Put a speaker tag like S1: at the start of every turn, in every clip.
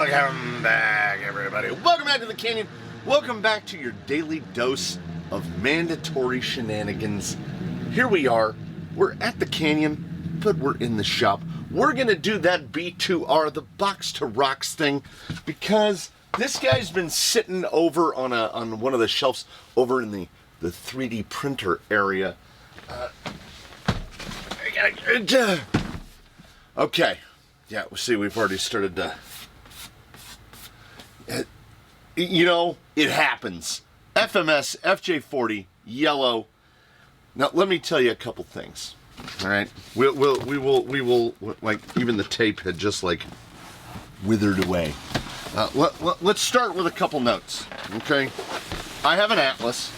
S1: Welcome back, everybody. Welcome back to the Canyon. Welcome back to your daily dose of mandatory shenanigans. Here we are. We're at the Canyon, but we're in the shop. We're going to do that B2R, the box to rocks thing, because this guy's been sitting over on one of the shelves over in the 3D printer area. Okay. Yeah, see, we've already started to... You know, it happens. FMS, FJ40, yellow. Now, let me tell you a couple things. All right? We will, like, even the tape had just, like, withered away. Let's start with a couple notes, okay? I have an atlas.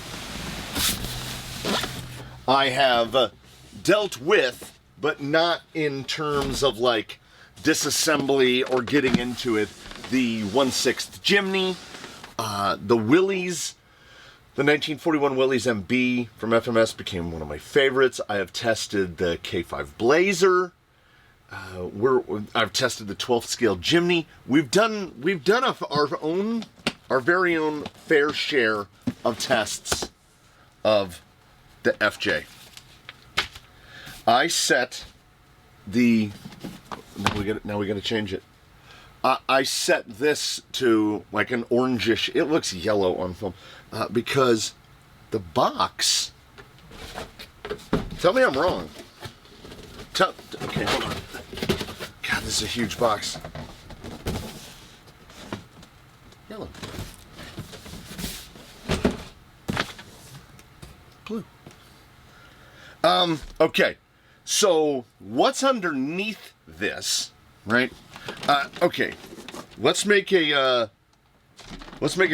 S1: I have dealt with, but not in terms of, like, disassembly or getting into it, the 1/6 Jimny, the Willys, the 1941 Willys MB from FMS became one of my favorites. I have tested the K5 Blazer. I've tested the 12th scale Jimny. We've done our very own fair share of tests of the FJ. I set the now we got to change it. I set this to like an orangish. It looks yellow on film because the box. Tell me I'm wrong. Okay, hold on. God, this is a huge box. Yellow. Blue. Okay. So what's underneath this, right? Okay, let's make a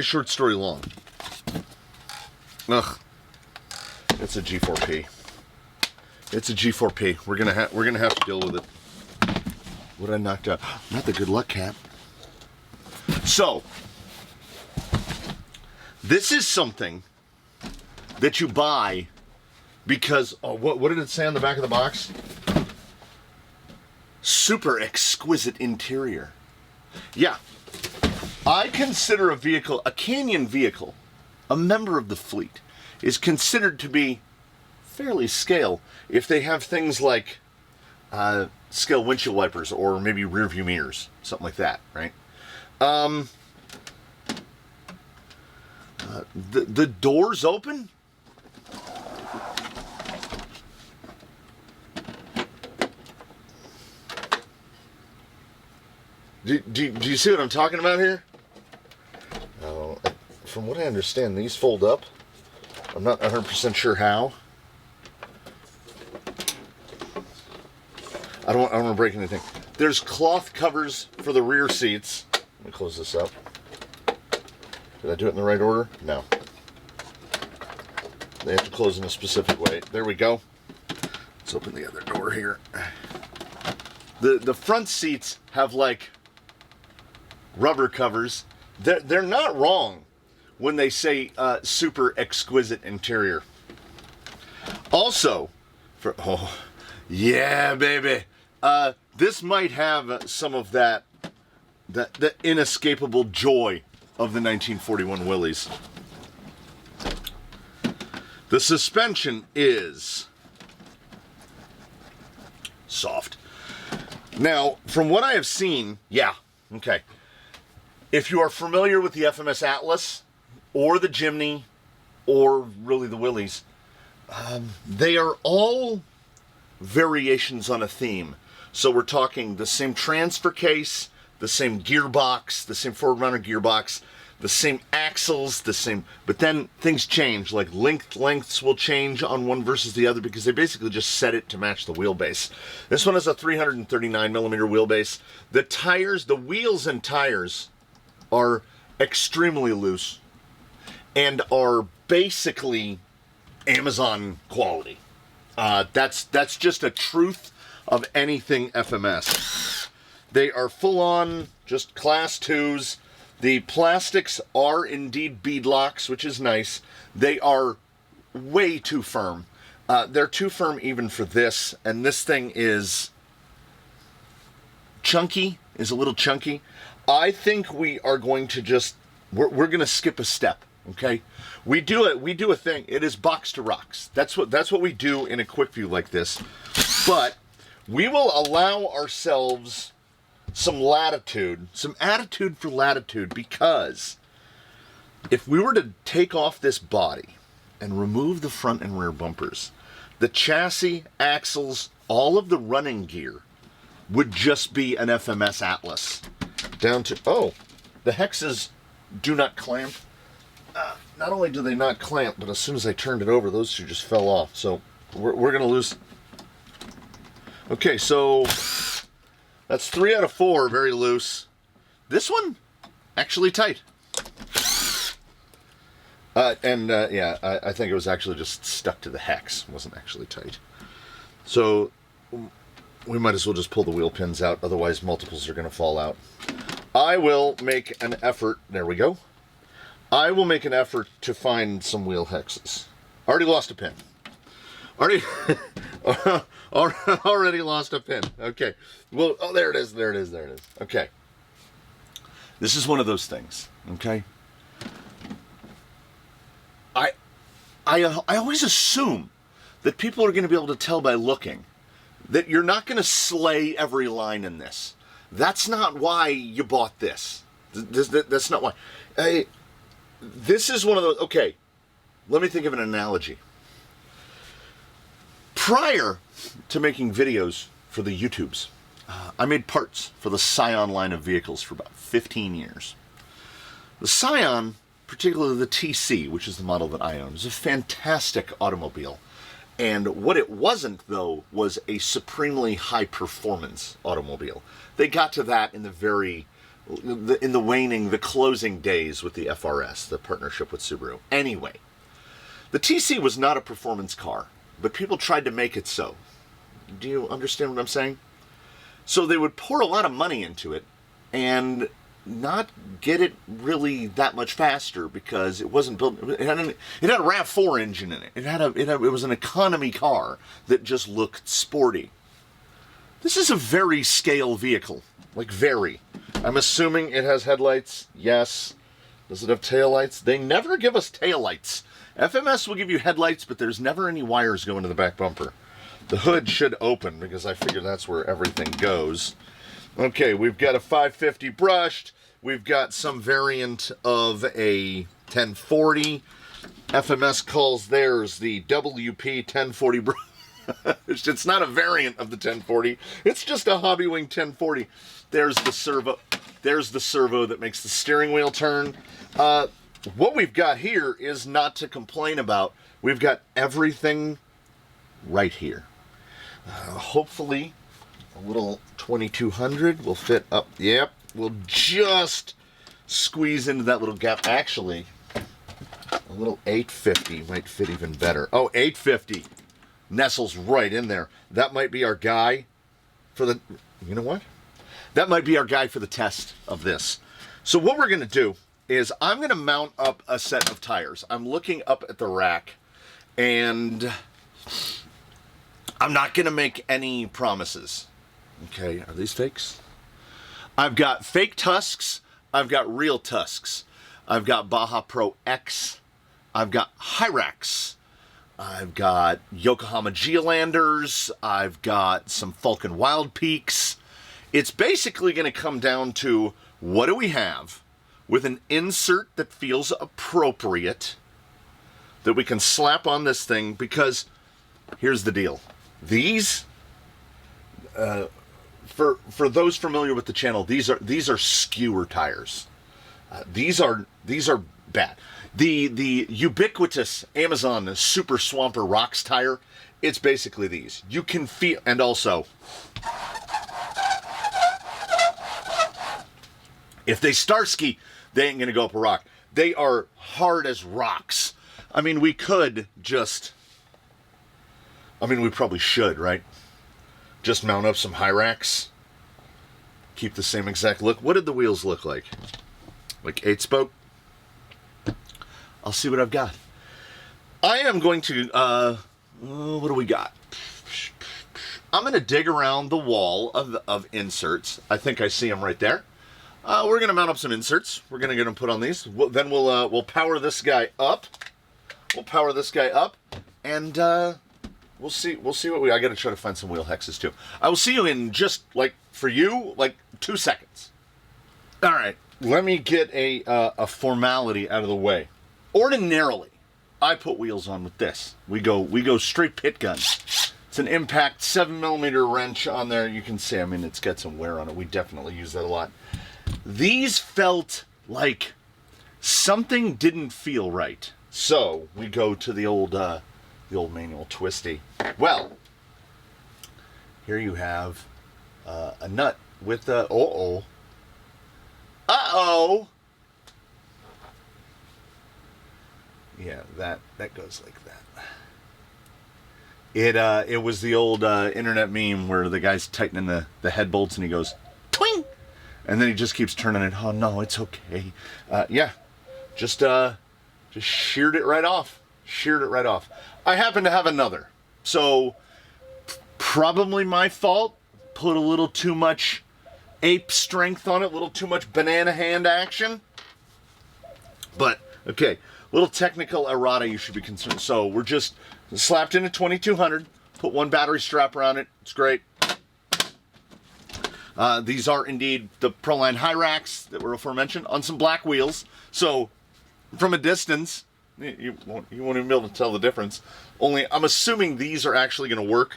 S1: short story long. Ugh, it's a G4P. It's a G4P. We're gonna have to deal with it. What I knocked out? Not the good luck cap. So this is something that you buy because what did it say on the back of the box? Super exquisite interior. Yeah. I consider a Canyon vehicle, a member of the fleet, is considered to be fairly scale if they have things like scale windshield wipers or maybe rear view mirrors, something like that, right? The doors open. Do you see what I'm talking about here? From what I understand, these fold up. I'm not 100% sure how. I don't want to break anything. There's cloth covers for the rear seats. Let me close this up. Did I do it in the right order? No. They have to close in a specific way. There we go. Let's open the other door here. The front seats have like rubber covers. They're not wrong when they say super exquisite interior. Also, yeah, baby, this might have some of that inescapable joy of the 1941 Willys. The suspension is soft. Now, from what I have seen, yeah, okay. If you are familiar with the FMS Atlas, or the Jimny, or really the Willys, they are all variations on a theme. So we're talking the same transfer case, the same gearbox, the same forward-mounted gearbox, the same axles, but then things change, like lengths will change on one versus the other because they basically just set it to match the wheelbase. This one has a 339 millimeter wheelbase. The wheels and tires are extremely loose and are basically Amazon quality. That's just a truth of anything FMS. They are full-on, just class 2s. The plastics are indeed beadlocks, which is nice. They are way too firm. They're too firm even for this, and this thing is chunky is a little chunky. I think we are going to just, we're going to skip a step, okay? We do a thing. It is box to rocks. That's what we do in a quick view like this. But we will allow ourselves some latitude, some attitude for latitude, because if we were to take off this body and remove the front and rear bumpers, the chassis, axles, all of the running gear would just be an FMS Atlas. Down to, oh, the hexes do not clamp. Not only do they not clamp, but as soon as I turned it over, those two just fell off. So we're going to lose. Okay, so that's 3 out of 4, very loose. This one, actually tight. Yeah, I think it was actually just stuck to the hex. It wasn't actually tight. So we might as well just pull the wheel pins out, otherwise multiples are going to fall out. I will make an effort, there we go. I will make an effort to find some wheel hexes. Already lost a pin. Already lost a pin. Okay. Well, oh, there it is. Okay. This is one of those things. Okay. I always assume that people are going to be able to tell by looking that you're not going to slay every line in this. That's not why you bought this. That's not why. This is one of those. Okay. Let me think of an analogy. Prior to making videos for the YouTubes, I made parts for the Scion line of vehicles for about 15 years. The Scion, particularly the TC, which is the model that I own, is a fantastic automobile. And what it wasn't, though, was a supremely high-performance automobile. They got to that in the closing days with the FRS, the partnership with Subaru. Anyway, the TC was not a performance car, but people tried to make it so. Do you understand what I'm saying? So they would pour a lot of money into it and not get it really that much faster because it wasn't built. It had a RAV4 engine in it. It was an economy car that just looked sporty. This is a very scale vehicle, like very. I'm assuming it has headlights. Yes. Does it have taillights? They never give us taillights. FMS will give you headlights, but there's never any wires going to the back bumper. The hood should open because I figure that's where everything goes. Okay, we've got a 550 brushed. We've got some variant of a 1040. FMS calls theirs the WP 1040 brush. It's not a variant of the 1040. It's just a Hobbywing 1040. There's the servo. There's the servo that makes the steering wheel turn. What we've got here is not to complain about. We've got everything right here. Hopefully, a little 2200 will fit up. Yep, we'll just squeeze into that little gap. Actually, a little 850 might fit even better. Oh, 850 nestles right in there. That might be our guy for the, you know what? That might be our guy for the test of this. So what we're going to do is I'm going to mount up a set of tires. I'm looking up at the rack, and I'm not going to make any promises. Okay, are these fakes? I've got fake tusks. I've got real tusks. I've got Baja Pro X. I've got Hyrax. I've got Yokohama Geolanders. I've got some Falcon Wild Peaks. It's basically going to come down to what do we have with an insert that feels appropriate that we can slap on this thing, because here's the deal. These, for those familiar with the channel, these are skewer tires. These are bad. The ubiquitous Amazon Super Swamper Rocks tire, it's basically these. You can feel, and also, if they Starsky, they ain't gonna go up a rock. They are hard as rocks. I mean, we could just, we probably should, right? Just mount up some Hyrax. Keep the same exact look. What did the wheels look like? Like 8-spoke? I'll see what I've got. I am going to, what do we got? I'm going to dig around the wall of inserts. I think I see them right there. We're going to mount up some inserts. We're going to get them put on these. Then we'll power this guy up. We'll power this guy up, and we'll see what we. I got to try to find some wheel hexes too. I will see you in just like for you, like 2 seconds. All right, let me get a formality out of the way. Ordinarily, I put wheels on with this. We go straight pit gun. It's an impact 7mm wrench on there. You can see, I mean, it's got some wear on it. We definitely use that a lot. These felt like something didn't feel right. So we go to the old manual twisty. Well, here you have a nut with the yeah, that goes like that. It was the old internet meme where the guy's tightening the head bolts and he goes twing, and then he just keeps turning it. Oh no, it's okay. Yeah, just sheared it right off. Sheared it right off. I happen to have another, so probably my fault. Put a little too much ape strength on it, a little too much banana hand action. But okay, little technical errata you should be concerned. So we're just slapped in a 2200. Put one battery strap around it. It's great. These are indeed the Proline high racks that were aforementioned on some black wheels. So from a distance, you won't even be able to tell the difference. Only I'm assuming these are actually going to work.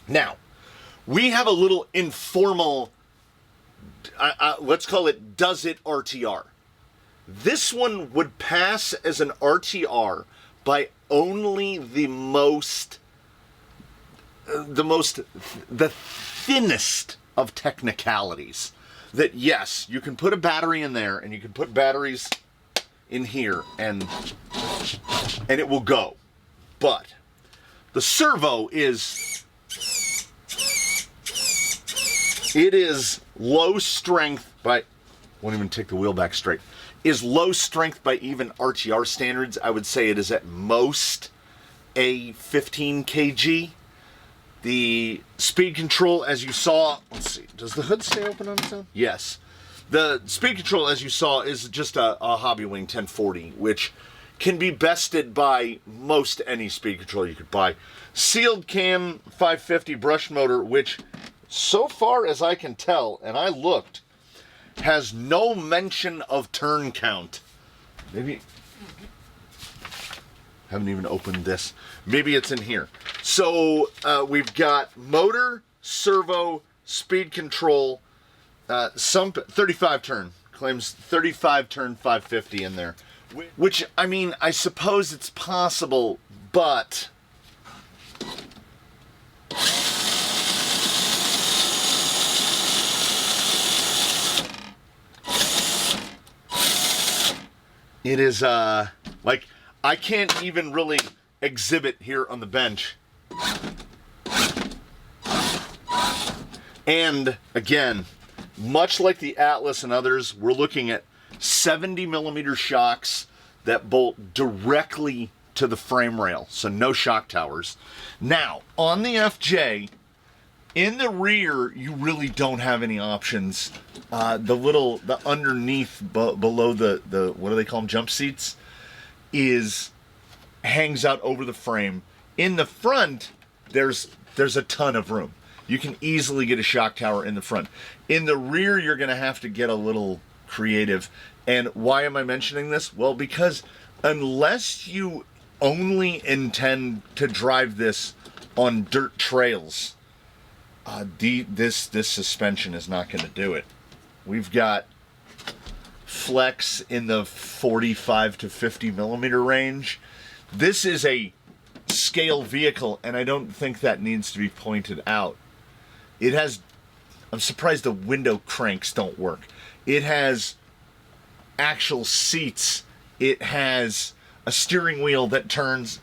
S1: Now, we have a little informal, let's call it Does It RTR. This one would pass as an RTR by only the thinnest of technicalities. That yes, you can put a battery in there and you can put batteries in here and it will go. But the servo is low strength by, won't even take the wheel back straight, is low strength by even RTR standards. I would say it is at most a 15 kg. The speed control, as you saw, let's see, does the hood stay open on its own? Yes. The speed control, as you saw, is just a Hobbywing 1040, which can be bested by most any speed control you could buy. Sealed cam 550 brush motor, which so far as I can tell, and I looked, has no mention of turn count. Maybe, haven't even opened this. Maybe it's in here. So we've got motor, servo, speed control, some 35 turn, claims 35 turn 550 in there. Which, I mean, I suppose it's possible, but it is, like, I can't even really exhibit here on the bench. And, again, much like the Atlas and others, we're looking at 70mm shocks that bolt directly to the frame rail, so no shock towers. Now, on the FJ, in the rear, you really don't have any options. The underneath, below the what do they call them, jump seats, hangs out over the frame. In the front, there's a ton of room. You can easily get a shock tower in the front. In the rear, you're going to have to get a little creative. And why am I mentioning this? Well, because unless you only intend to drive this on dirt trails, this suspension is not going to do it. We've got flex in the 45 to 50mm range. This is a scale vehicle, and I don't think that needs to be pointed out. It has, I'm surprised the window cranks don't work. It has actual seats. It has a steering wheel that turns,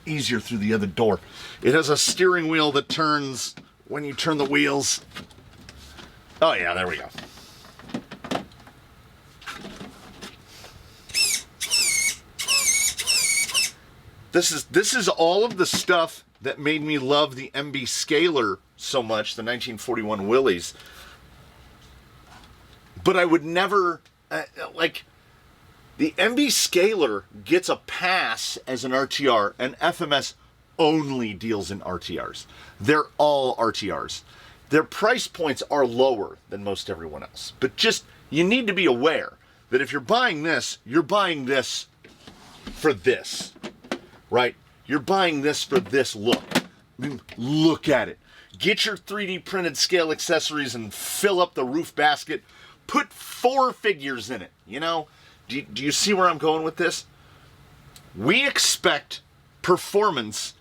S1: easier through the other door. It has a steering wheel that turns when you turn the wheels. Oh yeah, there we go. This is all of the stuff that made me love the MB Scalar so much, the 1941 Willys. But I would never, the MB Scalar gets a pass as an RTR, and FMS only deals in RTRs. They're all RTRs. Their price points are lower than most everyone else. But just, you need to be aware that if you're buying this for this, right? You're buying this for this look. I mean, look at it. Get your 3D printed scale accessories and fill up the roof basket. Put 4 figures in it, you know? Do you see where I'm going with this? We expect performance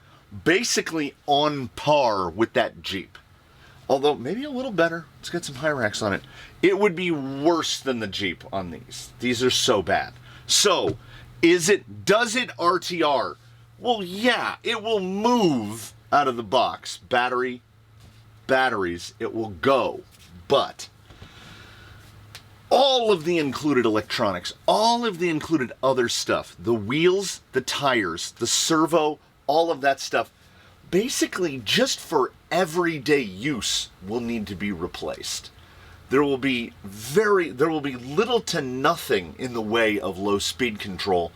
S1: basically on par with that Jeep. Although, maybe a little better. Let's get some high racks on it. It would be worse than the Jeep on these. These are so bad. So, does it RTR? Well, yeah, it will move out of the box. Batteries, it will go. But all of the included electronics, all of the included other stuff, the wheels, the tires, the servo, all of that stuff, basically just for everyday use will need to be replaced. There will be little to nothing in the way of low speed control.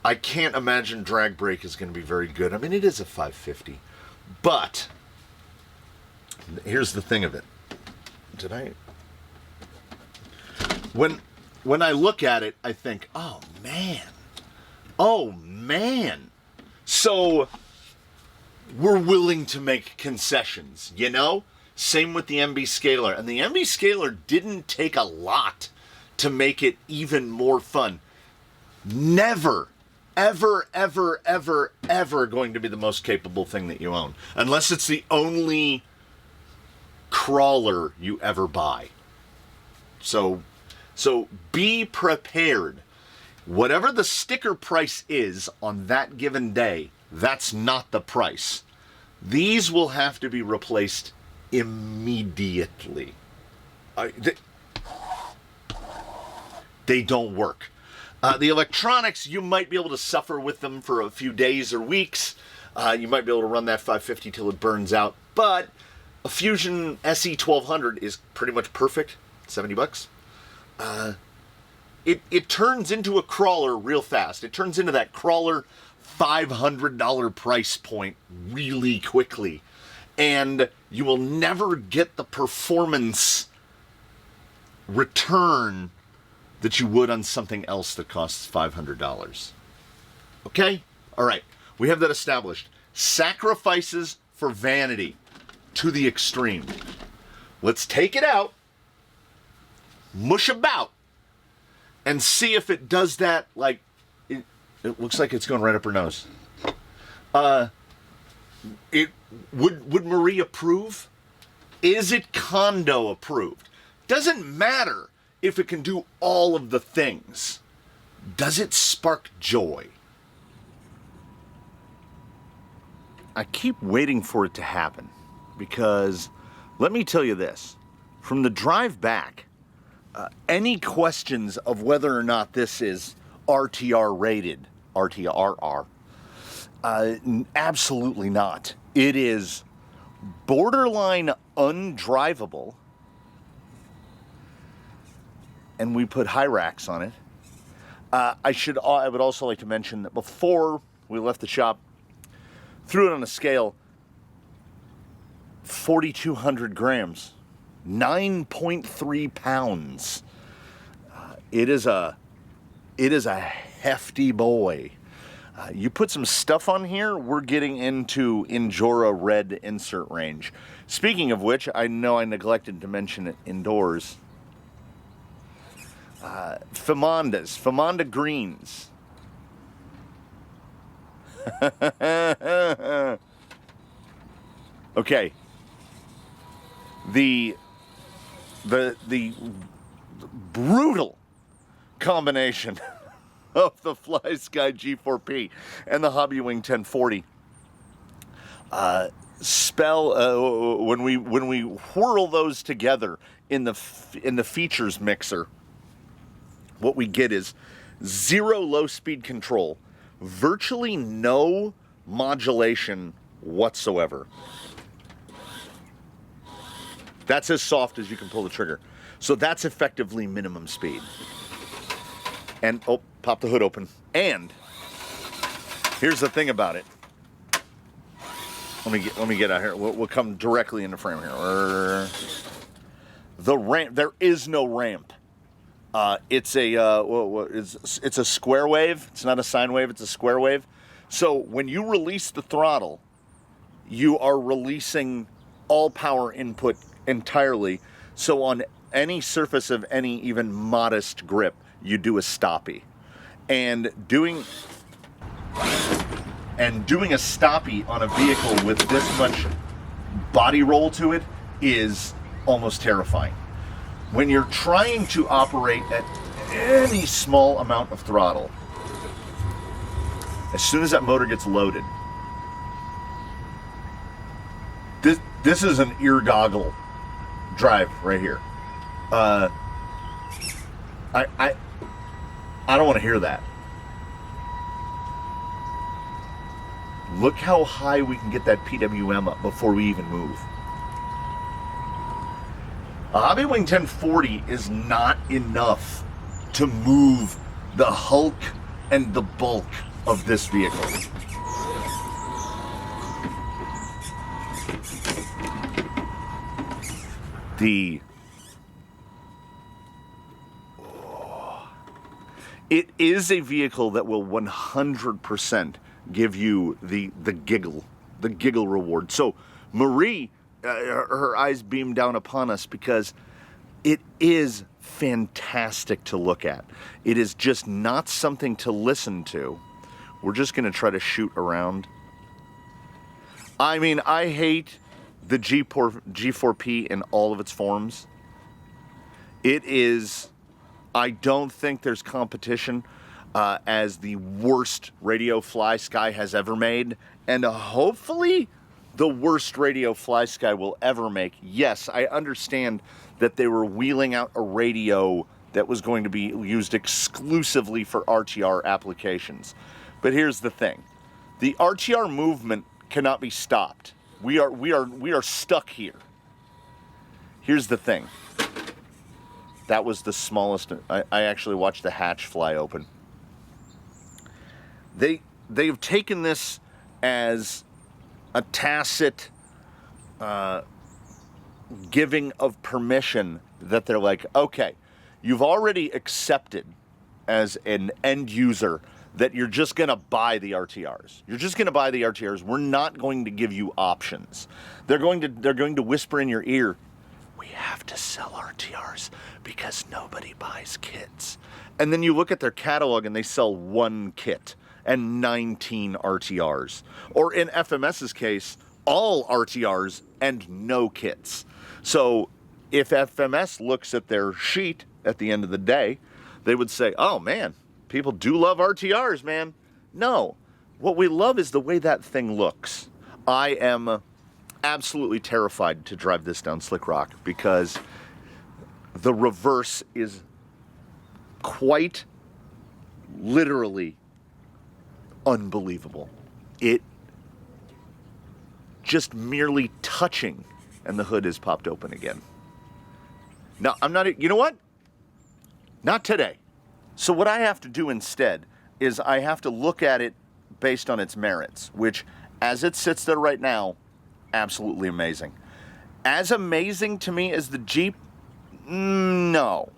S1: I can't imagine drag brake is going to be very good. I mean, it is a 550, but here's the thing of it. When I look at it, I think, oh man. So we're willing to make concessions, you know? Same with the MB Scalar. And the MB Scalar didn't take a lot to make it even more fun. Never, ever going to be the most capable thing that you own. Unless it's the only crawler you ever buy. So be prepared. Whatever the sticker price is on that given day, that's not the price. These will have to be replaced immediately. They don't work. The electronics, you might be able to suffer with them for a few days or weeks. You might be able to run that 550 till it burns out. But a Fusion SE 1200 is pretty much perfect. $70. It turns into a crawler real fast. It turns into that crawler $500 price point really quickly. And you will never get the performance return that you would on something else that costs $500. Okay? All right. We have that established. Sacrifices for vanity to the extreme. Let's take it out, mush about, and see if it does that. Like, it looks like it's going right up her nose. Would Marie approve? Is it condo approved? Doesn't matter if it can do all of the things. Does it spark joy? I keep waiting for it to happen because let me tell you this. From the drive back, any questions of whether or not this is RTR rated, RTRR, absolutely not. It is borderline undrivable, and we put high racks on it. I would also like to mention that before we left the shop, threw it on a scale, 4,200 grams, 9.3 pounds. It is a hefty boy. You put some stuff on here, we're getting into Injora red insert range. Speaking of which, I know I neglected to mention it indoors. Femanda greens. Okay. The brutal combination of the Fly Sky G4P and the Hobbywing 1040 when we whirl those together in the features mixer, what we get is 0 low speed control, virtually no modulation whatsoever. That's as soft as you can pull the trigger. So that's effectively minimum speed. And, oh, pop the hood open. And here's the thing about it. Let me get out here. We'll come directly into frame here. The ramp, there is no ramp. It's a square wave. It's not a sine wave, it's a square wave. So when you release the throttle, you are releasing all power input entirely. So on any surface of any even modest grip, you do a stoppie. And doing a stoppie on a vehicle with this much body roll to it is almost terrifying. When you're trying to operate at any small amount of throttle, as soon as that motor gets loaded, this is an ear goggle drive right here. I don't want to hear that. Look how high we can get that PWM up before we even move. A Hobbywing 1040 is not enough to move the hulk and the bulk of this vehicle. It is a vehicle that will 100% give you the giggle reward. So Marie, her eyes beam down upon us because it is fantastic to look at. It is just not something to listen to. We're just going to try to shoot around. I mean, I hate the G4P in all of its forms. It is, I don't think there's competition as the worst radio fly sky has ever made, and hopefully the worst radio fly sky will ever make. Yes, I understand that they were wheeling out a radio that was going to be used exclusively for RTR applications. But here's the thing. The RTR movement cannot be stopped. We are stuck here. Here's the thing. That was the smallest. I actually watched the hatch fly open. They've taken this as a tacit giving of permission that they're like, okay, you've already accepted as an end user that you're just going to buy the RTRs. You're just going to buy the RTRs. We're not going to give you options. They're going to whisper in your ear, we have to sell RTRs because nobody buys kits. And then you look at their catalog and they sell one kit and 19 RTRs. Or in FMS's case, all RTRs and no kits. So if FMS looks at their sheet at the end of the day, they would say, oh man, people do love RTRs, man. No, what we love is the way that thing looks. I am absolutely terrified to drive this down Slick Rock because the reverse is quite literally unbelievable. It just merely touching and the hood is popped open again. Now, I'm not, you know what? Not today. So what I have to do instead is I have to look at it based on its merits, which as it sits there right now, absolutely amazing. As amazing to me as the Jeep? No.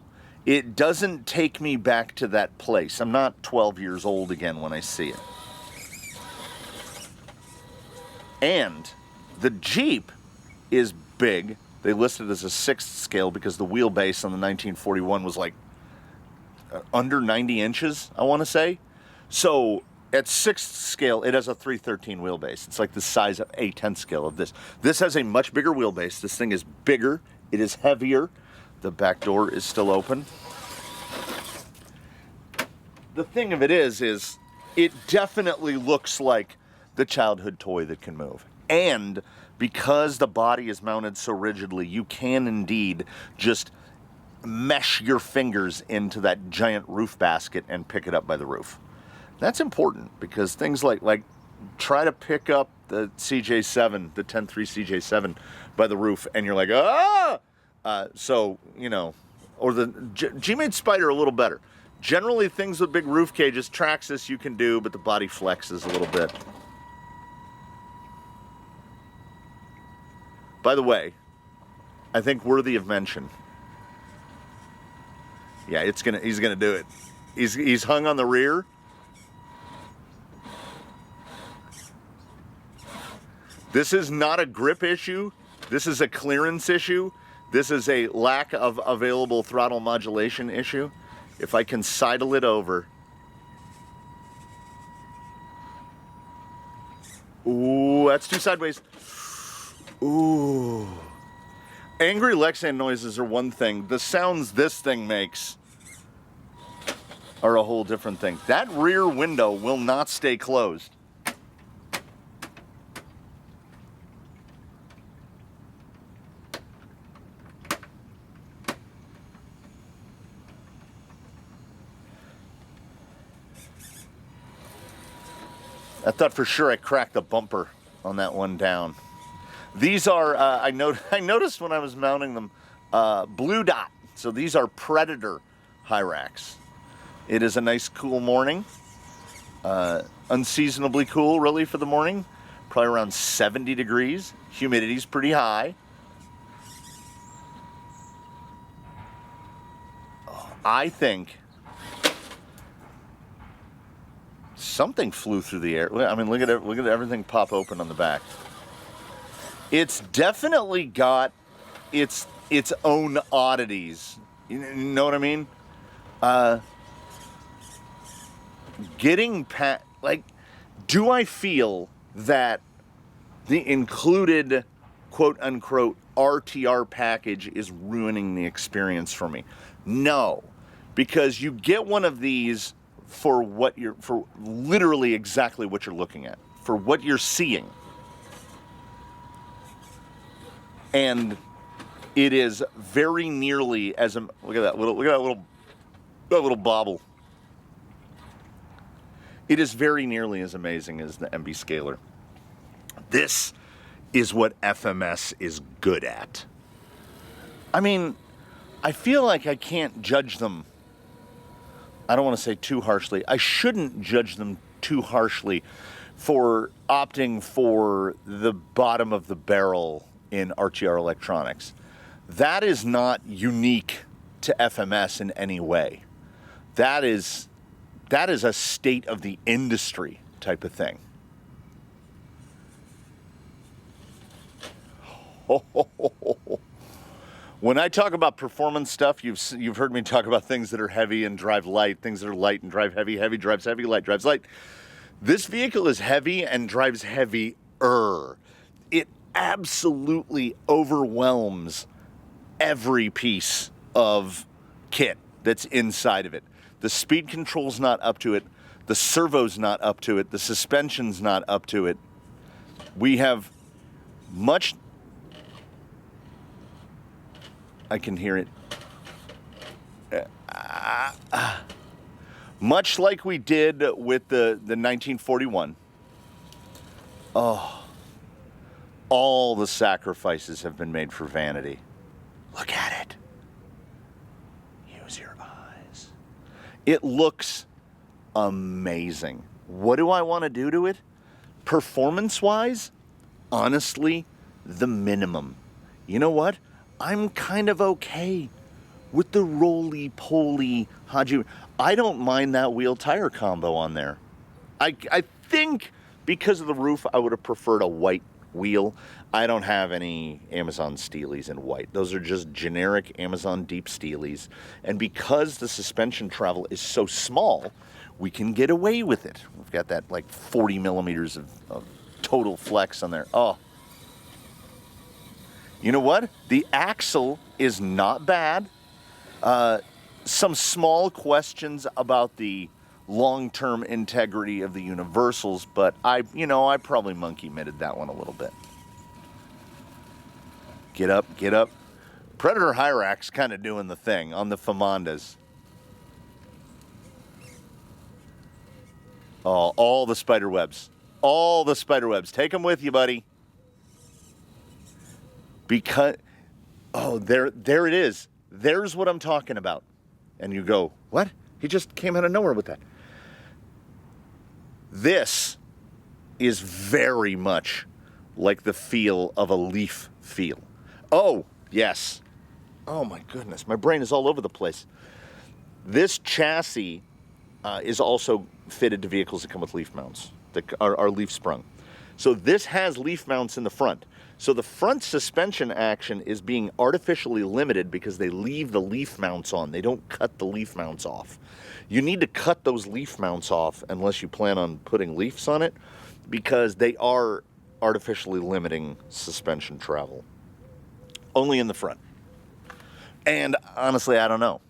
S1: It doesn't take me back to that place. I'm not 12 years old again when I see it. And the Jeep is big. They listed it as a 6th scale because the wheelbase on the 1941 was like under 90 inches, I want to say. So at 6th scale, it has a 313 wheelbase. It's like the size of a 10th scale of this. This has a much bigger wheelbase. This thing is bigger. It is heavier. The back door is still open. The thing of it is it definitely looks like the childhood toy that can move. And because the body is mounted so rigidly, you can indeed just mesh your fingers into that giant roof basket and pick it up by the roof. That's important because things like try to pick up the CJ7, the 10.3 CJ7 by the roof, and you're like, ah! So, you know, or the G-Made Spider a little better. Generally, things with big roof cages, Traxxas you can do, but the body flexes a little bit. By the way, I think worthy of mention. Yeah, he's gonna do it. He's hung on the rear. This is not a grip issue. This is a clearance issue. This is a lack of available throttle modulation issue. If I can sidle it over. Ooh, that's too sideways. Ooh. Angry Lexan noises are one thing. The sounds this thing makes are a whole different thing. That rear window will not stay closed. I thought for sure I cracked the bumper on that one down. These are, I noticed when I was mounting them, blue dot. So these are Predator high racks. It is a nice cool morning. Unseasonably cool really for the morning. Probably around 70 degrees. Humidity's pretty high. I think something flew through the air. I mean, look at everything pop open on the back. It's definitely got its own oddities. You know what I mean? Getting past, like, do I feel that the included quote unquote RTR package is ruining the experience for me? No, because you get one of these for literally exactly what you're looking at, for what you're seeing. And it is very nearly as look at that little bobble. It is very nearly as amazing as the MB Scalar. This is what FMS is good at. I mean, I feel like I can't judge them. I don't want to say too harshly. I shouldn't judge them too harshly for opting for the bottom of the barrel in RTR electronics. That is not unique to FMS in any way. That is a state of the industry type of thing. When I talk about performance stuff, you've heard me talk about things that are heavy and drive light, things that are light and drive heavy, heavy drives heavy, light drives light. This vehicle is heavy and drives heavier. It absolutely overwhelms every piece of kit that's inside of it. The speed control's not up to it. The servo's not up to it. The suspension's not up to it. We have much... I can hear it. Much like we did with the 1941. Oh, all the sacrifices have been made for vanity. Look at it. Use your eyes. It looks amazing. What do I want to do to it? Performance-wise, honestly, the minimum. You know what? I'm kind of okay with the roly-poly Haji. I don't mind that wheel tire combo on there. I think because of the roof, I would have preferred a white wheel. I don't have any Amazon Steelies in white. Those are just generic Amazon Deep Steelies. And because the suspension travel is so small, we can get away with it. We've got that like 40 millimeters of total flex on there. Oh. You know what? The axle is not bad. Some small questions about the long-term integrity of the universals, but I probably monkey-mitted that one a little bit. Get up, get up. Predator High Rack's kind of doing the thing on the Famandas. Oh, all the spider webs. All the spider webs. Take them with you, buddy. Because, oh, there it is. There's what I'm talking about. And you go, what? He just came out of nowhere with that. This is very much like the feel of a leaf feel. Oh, yes. Oh, my goodness. My brain is all over the place. This chassis is also fitted to vehicles that come with leaf mounts, that are leaf sprung. So this has leaf mounts in the front. So the front suspension action is being artificially limited because they leave the leaf mounts on. They don't cut the leaf mounts off. You need to cut those leaf mounts off unless you plan on putting leaves on it, because they are artificially limiting suspension travel. Only in the front. And honestly, I don't know.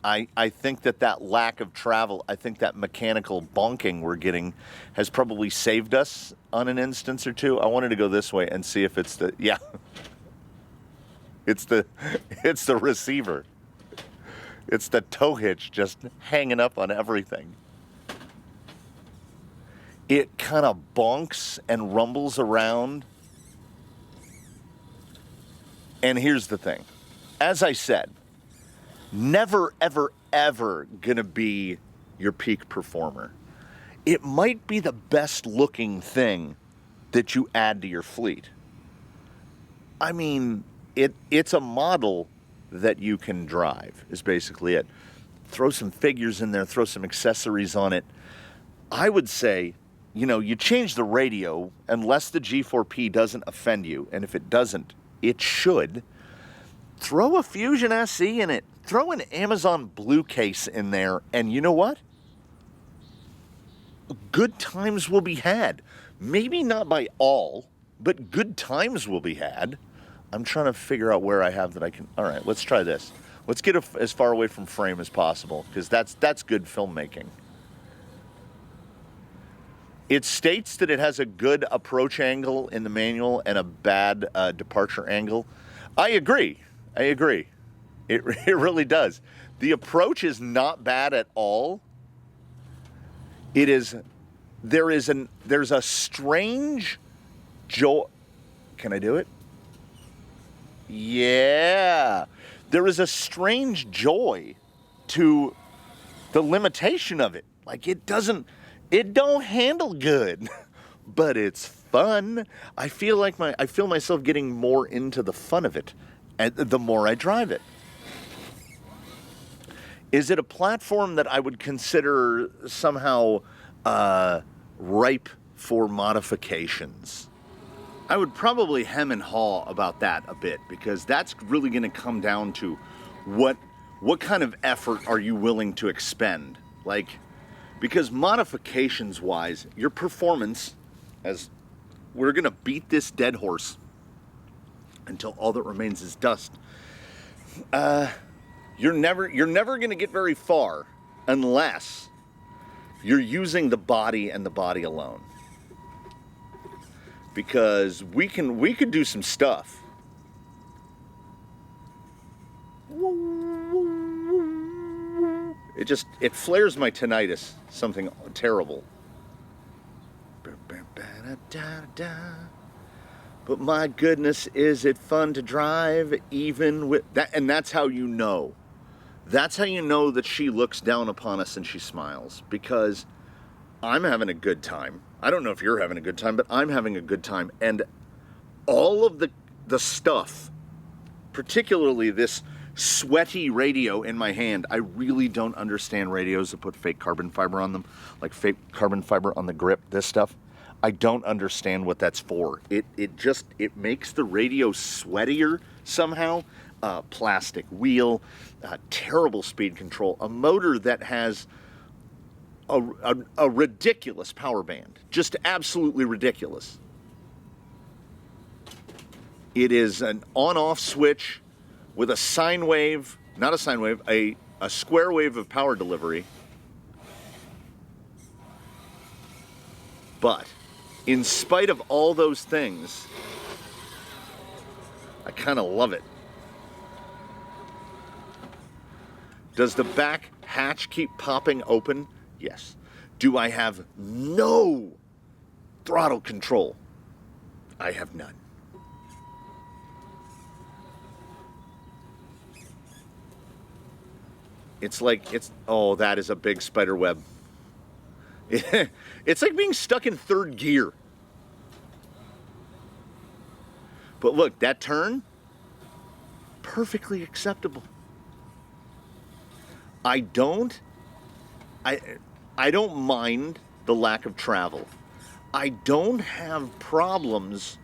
S1: I think that lack of travel, I think that mechanical bonking we're getting has probably saved us on an instance or two. I wanted to go this way and see if it's the, yeah. It's the receiver. It's the tow hitch just hanging up on everything. It kind of bonks and rumbles around. And here's the thing. As I said, never, ever, ever gonna be your peak performer. It might be the best looking thing that you add to your fleet. I mean, it's a model that you can drive, is basically it. Throw some figures in there, throw some accessories on it. I would say, you know, you change the radio unless the G4P doesn't offend you, and if it doesn't, it should. Throw a Fusion SE in it. Throw an Amazon Blue case in there, and you know what? Good times will be had. Maybe not by all, but good times will be had. I'm trying to figure out where I have that I can... All right, let's try this. Let's get as far away from frame as possible, because that's good filmmaking. It states that it has a good approach angle in the manual and a bad departure angle. I agree. It really does. The approach is not bad at all. It is... There's a strange joy... Can I do it? Yeah. There is a strange joy to the limitation of it. Like, it don't handle good, but it's fun. I feel myself getting more into the fun of it the more I drive it. Is it a platform that I would consider somehow ripe for modifications? I would probably hem and haw about that a bit, because that's really going to come down to what kind of effort are you willing to expend? Like, because modifications wise, your performance, as we're going to beat this dead horse until all that remains is dust, you're never going to get very far unless you're using the body and the body alone. Because we could do some stuff. It flares my tinnitus, something terrible. But my goodness, is it fun to drive even with that? And that's how you know. That's how you know that she looks down upon us and she smiles, because I'm having a good time. I don't know if you're having a good time, but I'm having a good time. And all of the stuff, particularly this sweaty radio in my hand, I really don't understand radios that put fake carbon fiber on them, like fake carbon fiber on the grip, this stuff. I don't understand what that's for. It makes the radio sweatier somehow. Plastic wheel, terrible speed control, a motor that has a ridiculous power band, just absolutely ridiculous. It is an on-off switch with a sine wave, not a sine wave, a square wave of power delivery. But in spite of all those things, I kind of love it. Does the back hatch keep popping open? Yes. Do I have no Throttle control, I have none. Oh, that is a big spider web. It's like being stuck in third gear. But look, that turn, perfectly acceptable. I don't mind the lack of travel. I don't have problems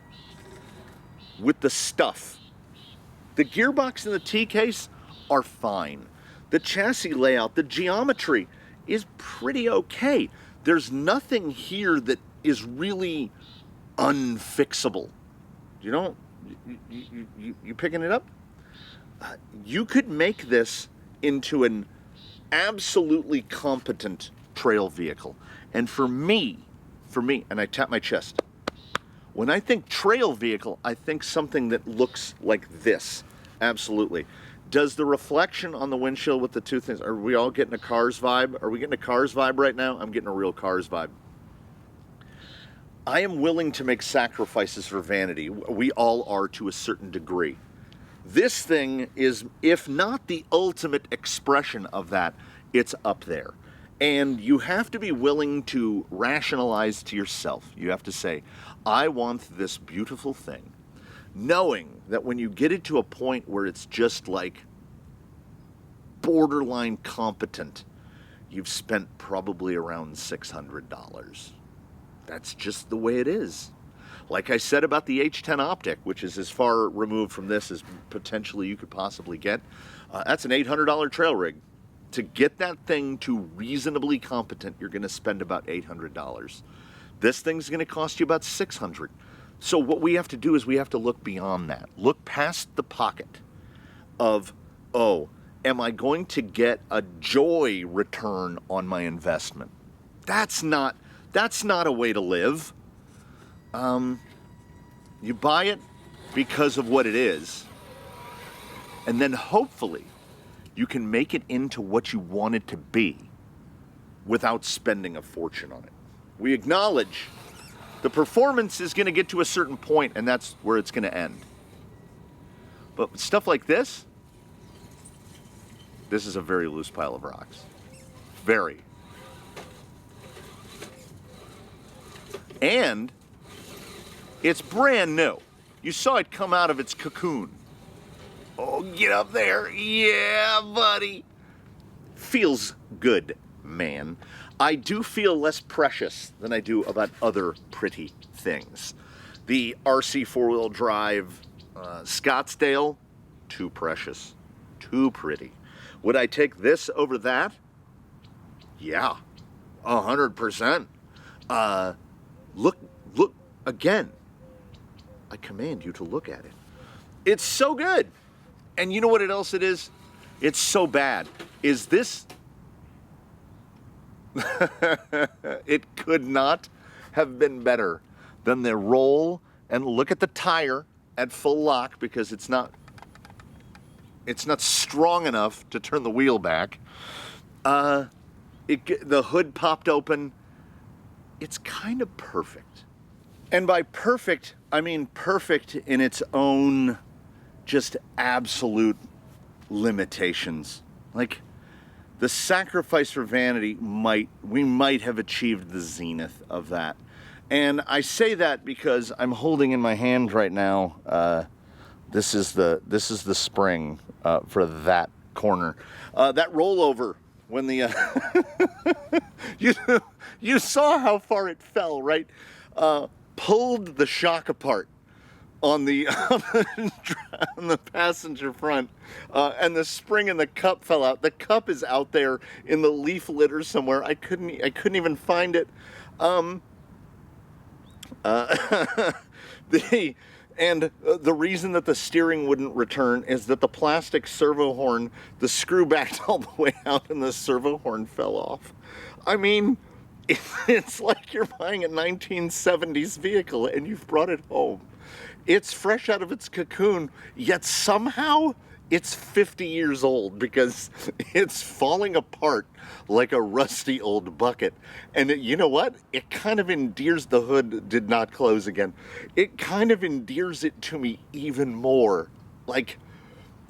S1: with the stuff. The gearbox and the T-case are fine. The chassis layout, the geometry is pretty okay. There's nothing here that is really unfixable. You picking it up? You could make this into an absolutely competent trail vehicle. And for me, and I tap my chest, when I think trail vehicle, I think something that looks like this. Absolutely. Does the reflection on the windshield with the two things, are we all getting a Cars vibe? Are we getting a Cars vibe right now? I'm getting a real Cars vibe. I am willing to make sacrifices for vanity. We all are to a certain degree. This thing is, if not the ultimate expression of that, it's up there. And you have to be willing to rationalize to yourself. You have to say, I want this beautiful thing. Knowing that when you get it to a point where it's just like borderline competent, you've spent probably around $600. That's just the way it is. Like I said about the H10 Optic, which is as far removed from this as potentially you could possibly get, that's an $800 trail rig. To get that thing to reasonably competent, you're going to spend about $800. This thing's going to cost you about $600. So what we have to do is we have to look beyond that. Look past the pocket of, oh, am I going to get a joy return on my investment? That's not a way to live. You buy it because of what it is, and then hopefully you can make it into what you want it to be without spending a fortune on it. We acknowledge the performance is going to get to a certain point, and that's where it's going to end. But stuff like this is a very loose pile of rocks. Very. And it's brand new. You saw it come out of its cocoon. Oh, get up there. Yeah, buddy. Feels good, man. I do feel less precious than I do about other pretty things. The RC four-wheel drive Scottsdale, too precious, too pretty. Would I take this over that? Yeah, 100%. Look again. I command you to look at it. It's so good. And you know what else it is? It's so bad. Is this... It could not have been better than the roll, and look at the tire at full lock because it's not strong enough to turn the wheel back. The hood popped open. It's kind of perfect. And by perfect, I mean perfect in its own just absolute limitations. Like, the sacrifice for vanity we might have achieved the zenith of that. And I say that because I'm holding in my hand right now, this is the spring for that corner. That rollover, when the you saw how far it fell, right? Pulled the shock apart on the on the passenger front, and the spring and the cup fell out. The cup is out there in the leaf litter somewhere. I couldn't even find it. The reason that the steering wouldn't return is that the plastic servo horn, the screw backed all the way out, and the servo horn fell off. I mean, it's like you're buying a 1970s vehicle and you've brought it home. It's fresh out of its cocoon, yet somehow it's 50 years old because it's falling apart like a rusty old bucket. And you know what? It kind of endears, the hood did not close again. It kind of endears it to me even more. Like,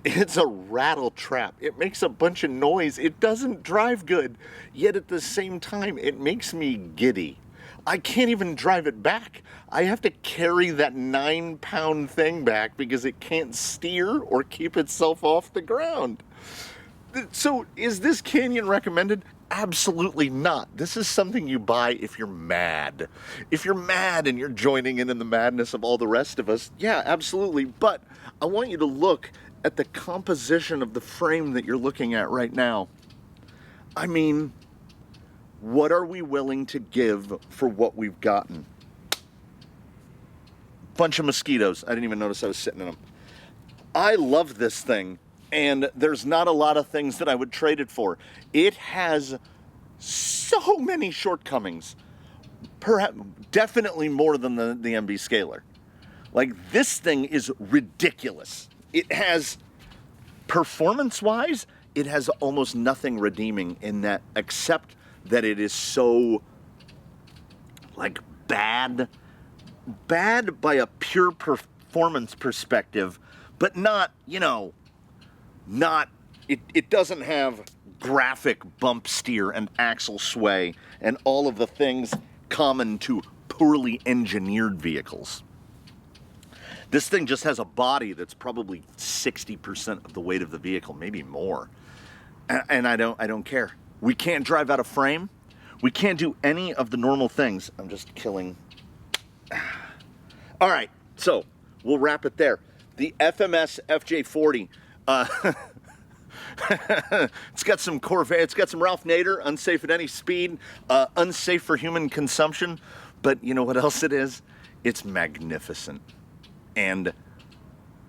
S1: it's a rattle trap. It makes a bunch of noise. It doesn't drive good. Yet at the same time, it makes me giddy. I can't even drive it back. I have to carry that 9-pound thing back because it can't steer or keep itself off the ground. So is this Canyon recommended? Absolutely not. This is something you buy if you're mad. If you're mad and you're joining in the madness of all the rest of us, yeah, absolutely. But I want you to look at the composition of the frame that you're looking at right now. I mean, what are we willing to give for what we've gotten? Bunch of mosquitoes. I didn't even notice I was sitting in them. I love this thing, and there's not a lot of things that I would trade it for. It has so many shortcomings. Perhaps, definitely more than the MB Scalar. Like, this thing is ridiculous. It has, performance-wise, it has almost nothing redeeming in that, except that it is so, like, bad by a pure performance perspective, but not, you know, it doesn't have graphic bump steer and axle sway and all of the things common to poorly engineered vehicles. This thing just has a body that's probably 60% of the weight of the vehicle, maybe more. And I don't care. We can't drive out of frame. We can't do any of the normal things. I'm just killing. All right, so we'll wrap it there. The FMS FJ40. It's got some Corvette. It's got some Ralph Nader, unsafe at any speed, unsafe for human consumption. But you know what else it is? It's magnificent. And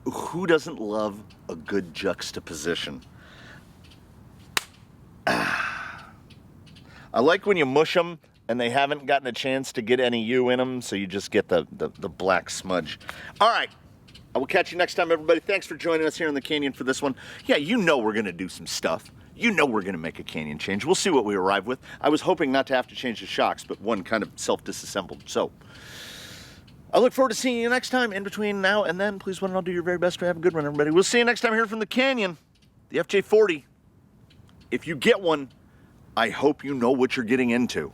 S1: who doesn't love a good juxtaposition? I like when you mush them and they haven't gotten a chance to get any U in them, so you just get the black smudge. All right, I will catch you next time, everybody. Thanks for joining us here in the Canyon for this one. Yeah, you know we're going to do some stuff. You know we're going to make a Canyon change. We'll see what we arrive with. I was hoping not to have to change the shocks, but one kind of self-disassembled, so I look forward to seeing you next time. In between now and then, please one and all do your very best to have a good one, everybody. We'll see you next time here from the Canyon, the FJ40. If you get one, I hope you know what you're getting into.